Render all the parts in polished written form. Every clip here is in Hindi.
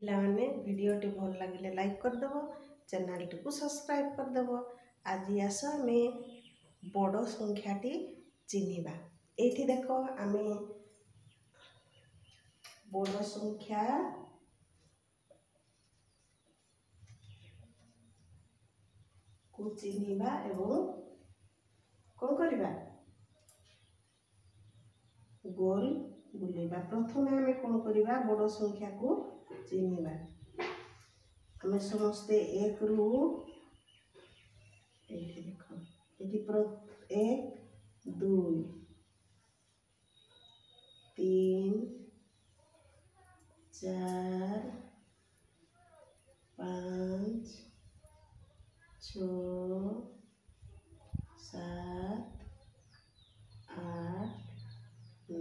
पिलाने वीडियोटी भल लगे लाइक करदेव चैनल टी को सब्सक्राइब करदेव। आज आस आम बड़ संख्याटी चिन्हवा। ये देख आम बड़ संख्या को चिन्हवा एवं कौन करवा गोल बुलेवा। प्रथम आम कौन करवा बड़ संख्या को चिन्हवा। आम समस्ते एक रु देख ये 1 2 3 4 5 6 7 8 9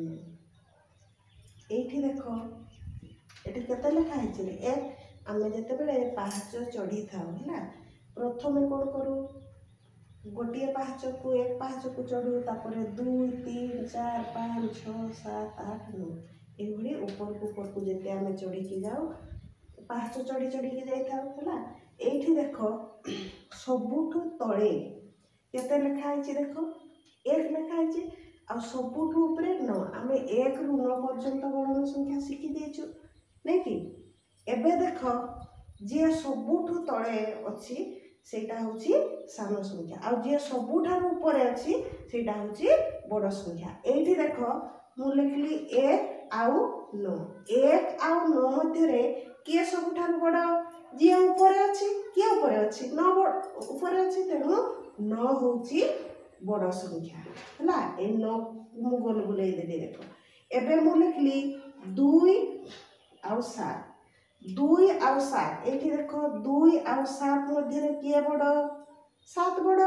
ये देख ये केते लिखाई एक आम जिते पाहाच चढ़ी था प्रथम कौन करूँ गोटे पाहाच को एक पाहाच को चढ़ू तापर 2 3 4 5 6 7 8 9 ये ऊपर को जिते आम चढ़ी की जाऊ पाहाच चढ़ी चढ़ी की जाता ये देख सबुठू तले केते लिखाई देख 1 लिखाई आ सबुठू उपरे 9 आम 1 रु 9 पर्यंत गणन संख्या शिखी देचु नहीं कि एबे देख जी सबुठू तले अच्छी सेटा होची सानो संख्या आ जे सबुठार ऊपर अच्छी सेटा होची बड़ संख्या। एठी देख मु लिखली 1 आउ 9 1 आउ 9 मध्य किए सबुठार बड़ जी ऊपर अच्छी किए ऊपर अच्छी 9 ऊपर अच्छी तेणु 9 होची बड़ संख्या है। ए 9 मु गोल बुलाई देली देख एबे मु लिखली 2 आउ 7 2 आउ 7 एठी देख 2 आउ 7 मध्य किए बड़ 7 बड़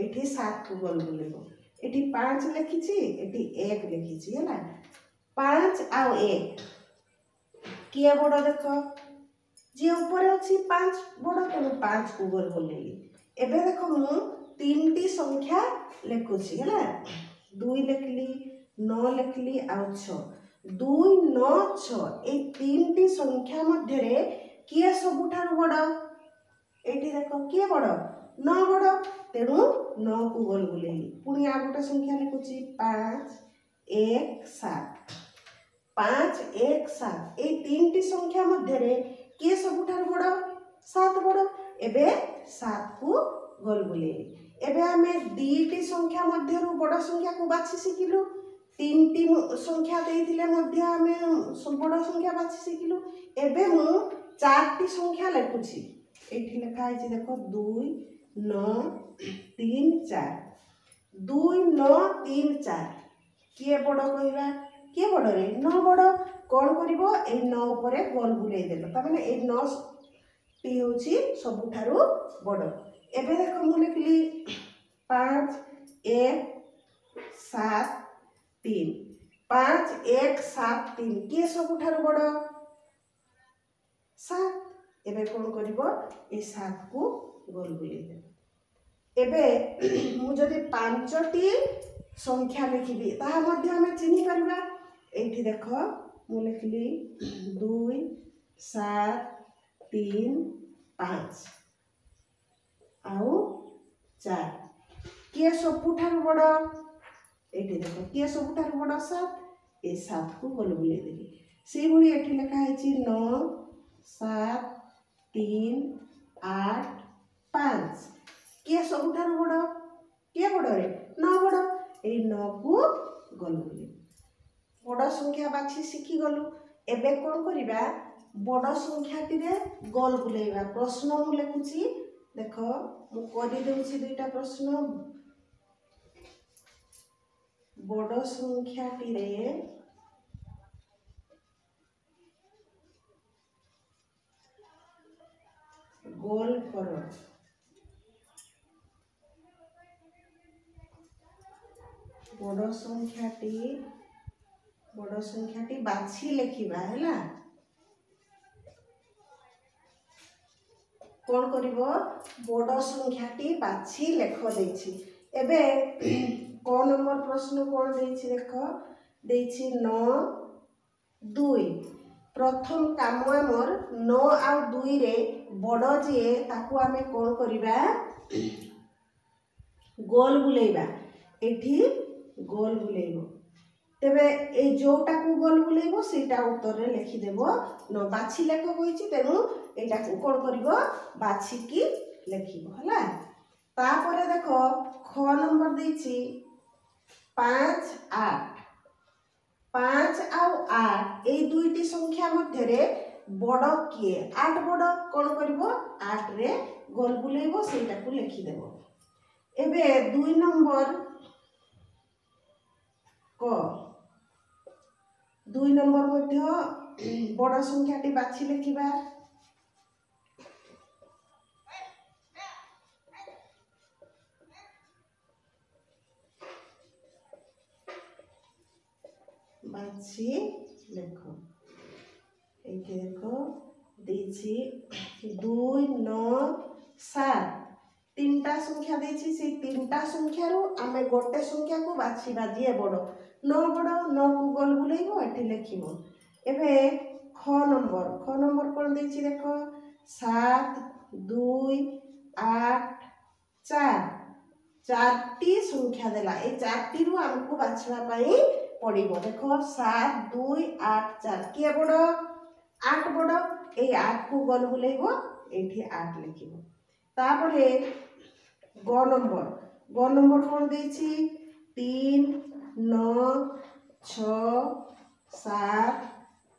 एठी 7 को गोल बुलेबो एठी 5 लिखिछि एठी 1 लिखिछि हैला 5 आउ 1 किए बड़ देख जी ऊपर अछि 5 बड़ तेणु 5 को गोल बुलेली। एबे देख मु 3टी संख्या लिखुछि हैला 2 लिखली 9 लिखली आउ 6 2 9 6 ए 3टी संख्या मध्य किए सबुठार बड़ एठी देख किए बड़ 9 बड़ तेणु 9 को गोल बुलेली। पुणी आ गोटे संख्या लिखुछि 5 1 7 5 1 7 ए 3टी संख्या मध्य किए सबुठार बड़ 7 बड़ एबे 7 को गोल बुलेली। एबे आमे 2टी संख्या मध्य बड़ संख्या को बाछि शिखिलु 3टी संख्या देइथिले मध्य आमे बड़ संख्या बाछि शिखिलु। एबे मु 4टी संख्या लिखुछि एठी लिखा है देख 2 9 3 4 2 9 3 4 किए बड़ कहवा किए बड़ रे 9 बड़ कौन करिवो ए 9 ऊपर गोल बुलाई देलो त माने ए 9 टी होची सबुठारु बड़। एबे देख मु लिखली 5 1 7 3 5 1 7 3 किए सबुठारु बड़ 7 एबे कौन करिवो ए 7 को गोल बुलाई दे। एबे मु जदि 5टी संख्या लिखिबी ताहा मध्य हमें चिन्हि करबा एठी देख मु लिखली 2 7 3 5 आउ 4 किए सबुठार बड़ एठी देख किए सबुठार बड़ 7 ए 7 को गोल बुलाई देली। से भली एठी लिखा है 9 7 3 8 5 किए सबुठार बड़ किए बड़ रे 9 बड़ ए 9 को गोल बुलाई बड़ संख्या बाछि शिखी गलु। एबे कोन करिबा बड़ संख्याटी रे गोल बुलाइबा। प्रश्न मु लिखुछि देख मु करि देउछि दुईटा प्रश्न बड़ संख्याटी रे गोल कर बड़ संख्याटी बाछि लिखिबा हैला कौन करिवो बड़ संख्याटी बाछि लेख देछि। एबे क नंबर प्रश्न कौन देछि देख देछि 9 2 प्रथम काम आमर 9 आउ 2 रे बड़ जी ताकू आमे कौन करिबा गोल बुलेबा एठी गोल बुलेबो तेबे ए जोटा को गोल बुलेबो सेटा उत्तर रे लिखि देबो न बाछि लेख होईची तेनु एटा को कोन करिवो बाछि की लिखिबो हला तापरे देखो ख नंबर देछि 5 8 5 आउ 8 ए दुईटी संख्या मध्य रे बड़ किए 8 बड़ कोन करिवो 8 रे गोल बुलेबो सेटा को लिखि देबो एबे 2 नंबर को 2 नंबर मध्य बड़ संख्याटी बाछि लिखिबा बाछि लिखो एके देखो देछि 2 9 7 तीनटा संख्या देछि से तीनटा संख्या रो आमे गोटे संख्या को बाछि बाजिए बड़ 9 बड़ 9 को गोल बुलेइबो एठी लिखिबो एबे ख नंबर कोन देछि देखो 7 2 8 4 चारटी संख्या देला ए चारटी रो हमको बाछवा पई पड़िबो देखो 7 2 8 4 के बड़ 8 बड़ ए 8 को गोल बुलेइबो एठी 8 लिखिबो तापरे ग नंबर कोन देछि 3 9 6 7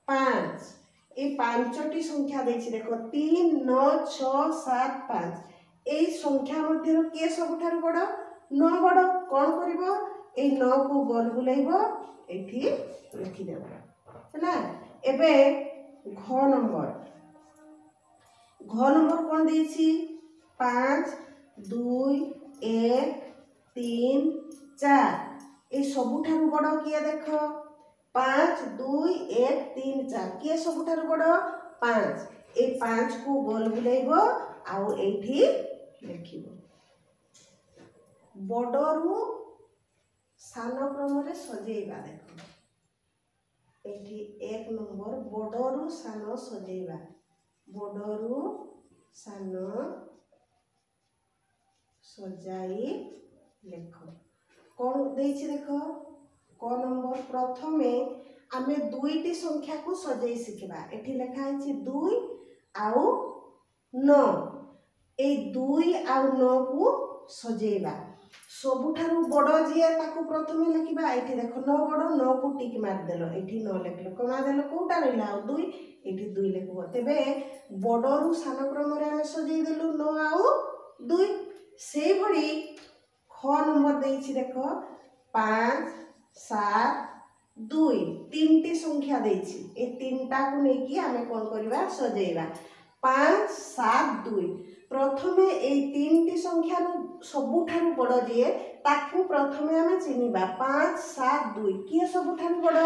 5 ए पांचटी संख्या देछि देखो 3 9 6 7 5 ए संख्या मध्य के सबठारु बड़ 9 बड़ कोन करिवो ए 9 को गोल बुलेइबो एठी लिखि देबो हला एबे घ नंबर कोन देछि 5 2 1 3 4 ए सबठारु बड़ किए देखो 5 2 1 3 4 के सबठारु बड़ 5 ए 5 को गोल बुलेइबो आउ एठी लिखिबो बड़रू सान क्रम रे सजेइबा देखो एठी 1 नंबर बड़रू सान सजेइबा बड़रू सान सजाई लेख कौन देछि देखो क नंबर प्रथमे आमे दुईटी संख्या को सजाई सिखबा एठी लेखा है 2 आउ 9 ए 2 आउ 9 को सजेइबा सबुठारु बड़ जिए ताकू प्रथमे लिखिबा एठी देखो 9 बड़ 9 को टिक मार देलो एठी 9 लिखलो कमा देलो कोटा रहला आउ 2 एठी 2 लिखबो तेबे बड़रू सान क्रम रे हम सजेई देलु 9 आउ 2 से भड़ी ख नंबर देछि देखो 5 7 2 तीनटी संख्या देछि ए तीनटा को नेकी हमें कोन करबा सजेइबा 5 7 2 प्रथमे ए तीनटी संख्या रो सबुठारु बड़ जे ताकू प्रथमे हमें चिनिबा 5 7 2 के सबुठारु बड़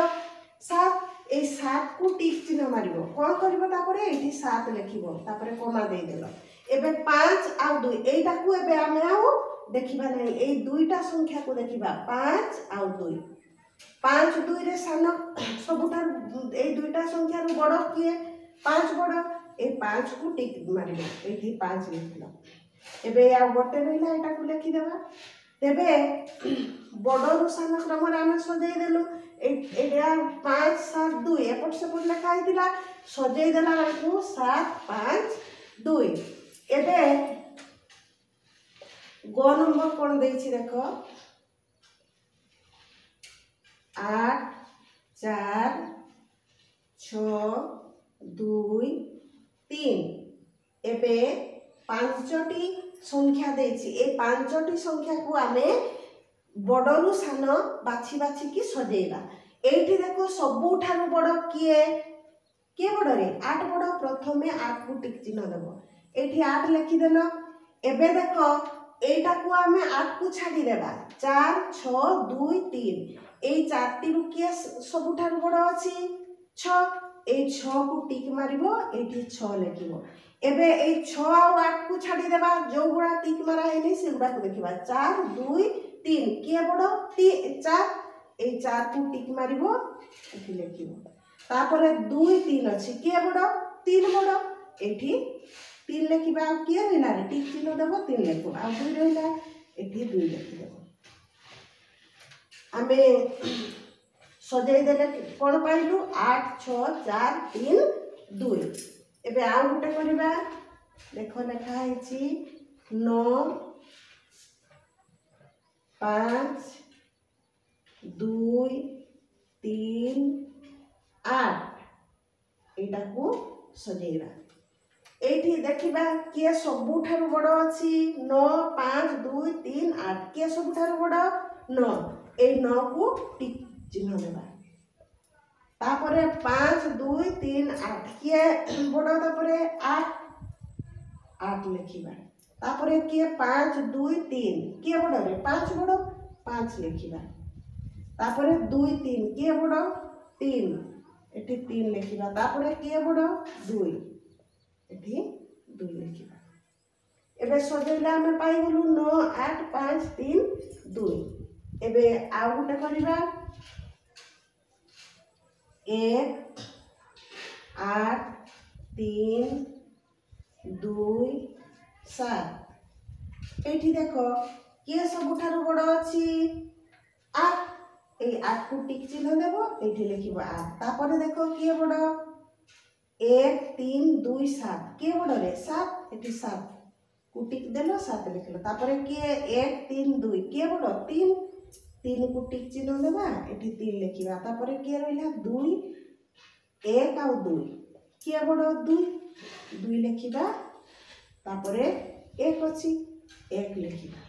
7 ए 7 को टिक चिन्ह मारिबो कोन करबो तापरे एठी 7 लिखिबो तापरे कोमा दे देलो एबे 5 आउ 2 एटा को एबे हमें आउ देखिबा नै ए दुईटा संख्या को देखिबा 5 आउ 2 5 2 रे सान सबुठारु ए दुईटा संख्या रो बड़ किए 5 बड़ ए 5 को टिक मारिबो एठी 5 लिखलो एबे आ गोटे रहला एटा को लिखि देबा तेबे बड़रू सान क्रम रे हम सजेई देलु एटा 5 7 2 एपट सेपट लिखा आइतिला सजेई देला को 7 5 2 एबे ग नंबर कोन देछि देखो 8 4 6 2 3 एबे पांचटी संख्या देछि ए पांचटी संख्या को आमे बड़रू सान बाछि बाछि की सजेइबा एठी देखो सबुठारु बड़ किए के बड़ रे 8 बड़ प्रथमे 8 को टिक चिन्ह देबो एठी 8 लिखि देलो एबे देखो एटा को आमे 8 को छाडी देबा 4 6 2 3 ए चारटी रु किए सबुठारु बड़ अछि 6 ए 6 को टिक मारिबो एठी 6 लिखिबो एबे ए 6 और 8 को छाडी देबा जो गुडा टिक मारा हेनी से गुडा को देखिबा 4 2 3 के बड़ 4 ए 4 को टिक मारिबो एठी लिखिबो तापरे 2 3 अच्छी किए बड़ 3 बड़ एठी 3 लिखा किए रहा टिक चिन्ह देव 3 लिख आ 2 रहा एठी 2 लिखिदेव आम सजईदे कौन पाइलु 8 6 4 3 2 एबे आ गोटे करबा देख लिखा है 9 5 2 3 8 एटा को सजेइबा एठी देखिबा किए सबुठारु बड़ अछि 9 5 2 3 8 किए सबुठारु बड़ 9 ए 9 को टिक चिन्ह देबा तापरे 5 2 3 8 किए बड़ तापरे 8 8 लिखिबा तापरे किए 5 2 3 किए बड़ रे 5 बड़ 5 लिखिबा तापरे 2 3 किए बड़ 3 एठी 3 लिखिबा तापरे किए बड़ 2 एठी 2 लिखिबा एबे सजेइला हम पाई गलु 9 8 5 3 2 एबे आ गोटे करबा 1 8 3 2 7 एठी देखो किए सबुठारु बड़ अछि 8 ए 8 को टिक चिन्ह देबो एठी लिखिबो 8 तापरे देखो किए बड़ 1 3 2 7 किए बड़ रे 7 एठी 7 को टिक देलो 7 लिखलो तापरे किए 1 3 2 किए बड़ 3 3 को टिक चिन्ह देबा एठी 3 लिखिबा तापरे किए रहिला 2 1 आ 2 किए बड़ 2 2 लिखिबा तापरे 1 अछि 1 लिखिबा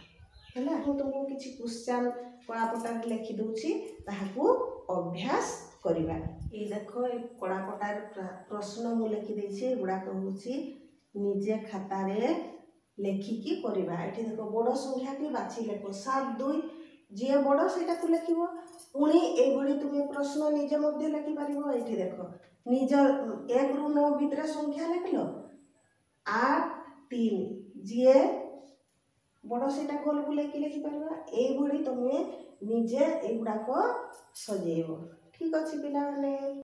हैला हम तुमको किछि क्वेश्चन कड़ापटार लिखि दूची ताहाकू अभ्यास करिबा ए देखो ए कड़ापटार प्रश्न मु लिखि देछि गुडा कहूची निजे खाता रे लेखिकी करिबा एठी देखो बड़ संख्या की बाछि लेखो 7 2 जे बड़ सेटा को लिखिबो पुणी ए भली तुमे प्रश्न निजे मध्ये लिखि परिबो एठी देखो निज 1 रु 9 भितर संख्या लिखलो 8 3 जे बड़ सेटा गोल को लेखि परिबा ए भली तुमे निजे एगुडा को सजेइबो ठीक अछि पिला माने।